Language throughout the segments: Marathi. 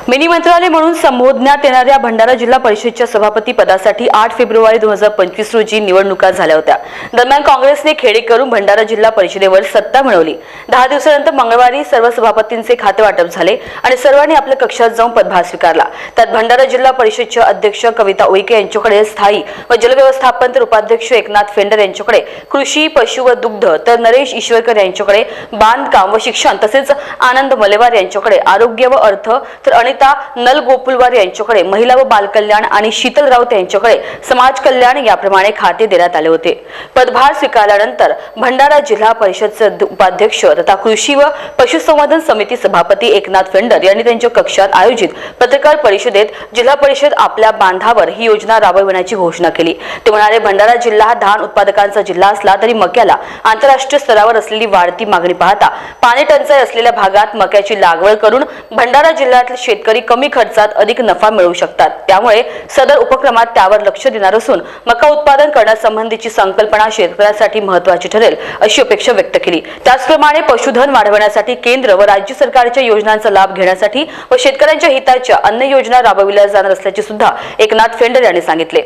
मिनी मंत्रालय म्हणून संबोधण्यात येणाऱ्या भंडारा जिल्हा परिषदेच्या सभापती पदासाठी 8 फेब्रुवारी 2025 रोजी निवडणुका झाल्या होत्या। दरम्यान काँग्रेसने खेळी करून भंडारा जिल्हा परिषदेवर सत्ता मिळवली। 10 दिवसानंतर मंगळवारी सर्व सभापतींचे खाते वाटप झाले आणि सर्वांनी आपल्या कक्षात जाऊन पदभार स्वीकारला। त्यात भंडारा जिल्हा परिषदेच्या अध्यक्ष कविता उईके यांच्याकडे स्थायी व जलव्यवस्थापन तर उपाध्यक्ष एकनाथ फेंडर यांच्याकडे कृषी, पशु व दुग्ध तर नरेश ईश्वरकर यांच्याकडे बांधकाम व शिक्षण तसेच आनंद मलेवार यांच्याकडे आरोग्य व अर्थ तर अनिता नलगोपुलवार यांच्याकडे महिला व बालकल्याण आणि शीतल राऊत यांच्याकडे समाज कल्याण याप्रमाणे खाते देण्यात आले होते। पदभार स्वीकारल्यानंतर भंडारा जिल्हा परिषदचे उपाध्यक्ष तथा कृषी व पशुसंवर्धन समिती सभापती एकनाथ फेंडर यांनी त्यांच्या कक्षात आयोजित पत्रकार परिषदेत जिल्हा परिषद आपल्या बांधावर ही योजना राबविण्याची घोषणा केली। ते म्हणाले, भंडारा जिल्हा हा धान उत्पादकांचा जिल्हा असला तरी मक्याला आंतरराष्ट्रीय स्तरावर असलेली वाढती मागणी पाहता पाणी टंचाई असलेल्या भागात मक्याची लागवड करून भंडारा जिल्ह्यातील शेतकरी कमी खर्चात अधिक नफा मिळवू शकतात। त्यामुळे सदर उपक्रमात त्यावर लक्ष देणार असून मका उत्पादन करण्यासंबंधीची संकल्पना शेतकऱ्यांसाठी महत्त्वाची ठरेल अशी अपेक्षा व्यक्त केली। त्याचप्रमाणे पशुधन वाढवण्यासाठी केंद्र व राज्य सरकारच्या योजनांचा लाभ घेण्यासाठी व शेतकऱ्यांच्या हिताच्या अन्य योजना राबविल्या जाणार असल्याचे सुद्धा एकनाथ फेंडर यांनी सांगितले।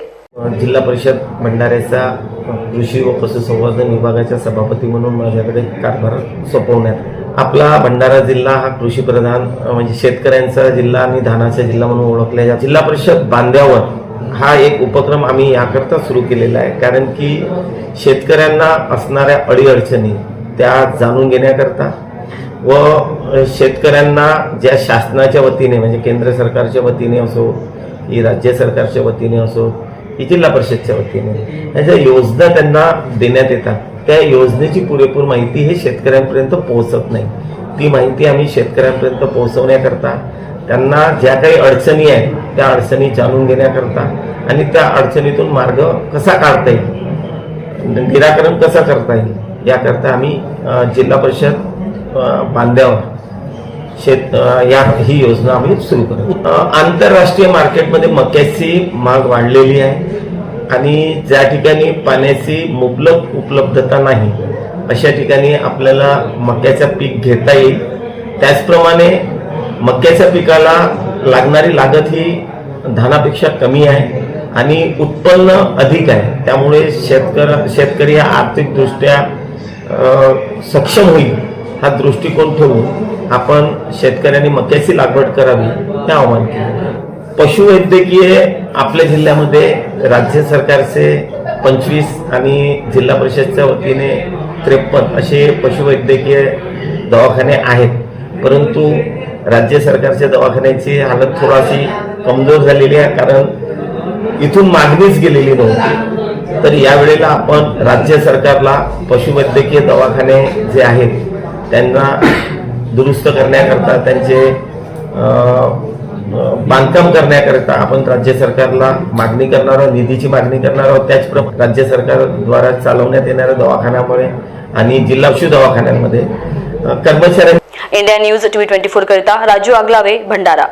जिल्हा परिषद भंडाऱ्याचा कृषी व पशुसंवर्धन विभागाच्या सभापती म्हणून माझ्याकडे कारभार सोपवण्यात आपला भंडारा जिल्हा हा कृषी प्रधान म्हणजे शेतकऱ्यांचा जिल्हा आणि धानाचा जिल्हा म्हणून ओळखला जातो। जिल्हा परिषद बांध्यावर हा एक उपक्रम आम्ही याकरता सुरू केलेला आहे, कारण की शेतकऱ्यांना असणाऱ्या अडीअडचणी त्या जाणून घेण्याकरता व शेतकऱ्यांना ज्या शासनाच्या वतीने म्हणजे केंद्र सरकारच्या वतीने असो की राज्य सरकारच्या वतीने असो की जिल्हा परिषदच्या वतीने या ज्या योजना त्यांना देण्यात येतात त्या योजनेची पुरेपूर माहिती हे शेतकऱ्यांपर्यंत पोहोचत नाही। ती माहिती आम्ही शेतकऱ्यांपर्यंत पोहोचवण्याकरता त्यांना ज्या काही अडचणी आहेत त्या अडचणी जाणून घेण्याकरता आणि त्या अडचणीतून मार्ग कसा काढता येईल, निराकरण कसं करता येईल याकरता आम्ही जिल्हा परिषद बांध्यावर ही योजना आम्ही सुरू करू। आंतरराष्ट्रीय मार्केटमध्ये मक्याची माग वाढलेली आहे आणि ज्या ठिकाणी पाण्याची मुबलक उपलब्धता नाही अशा ठिकाणी आपल्याला मक्याचं पीक घेता येईल। त्याचप्रमाणे मक्याच्या पिकाला लागणारी लागत ही धानापेक्षा कमी आहे आणि उत्पन्न अधिक आहे। त्यामुळे शेतकरी हा आर्थिकदृष्ट्या सक्षम होईल हा दृष्टिकोन ठेवून आपण शेतकऱ्यांनी मक्याची लागवड करावी हे आवाहन केले। पशुवैद्यकीय आपल्या जिल्ह्यामध्ये राज्य सरकारचे 25 आणि जिल्हा परिषदच्या वतीने 53 असे पशुवैद्यकीय दवाखाने आहेत, परंतु राज्य सरकारच्या दवाखान्याची हालत थोडीशी कमजोर झालेली आहे, कारण इथून मागणीच गेलेली नव्हती। तर यावेळेला आपण राज्य सरकारला पशुवैद्यकीय दवाखाने जे आहेत त्यांना दुरुस्त करण्याकरता त्यांचे बांधकाम करण्याकरता आपण राज्य सरकारला मागणी करणार आहोत, निधीची मागणी करणार आहोत। त्याचप्रमाणे राज्य सरकारद्वारा चालवण्यात येणाऱ्या दवाखान्यामुळे आणि जिल्हा पशु दवाखान्यांमध्ये कर्मचाऱ्यांनी इंडिया न्यूज TV 24 करिता राजू आगलावे, भंडारा।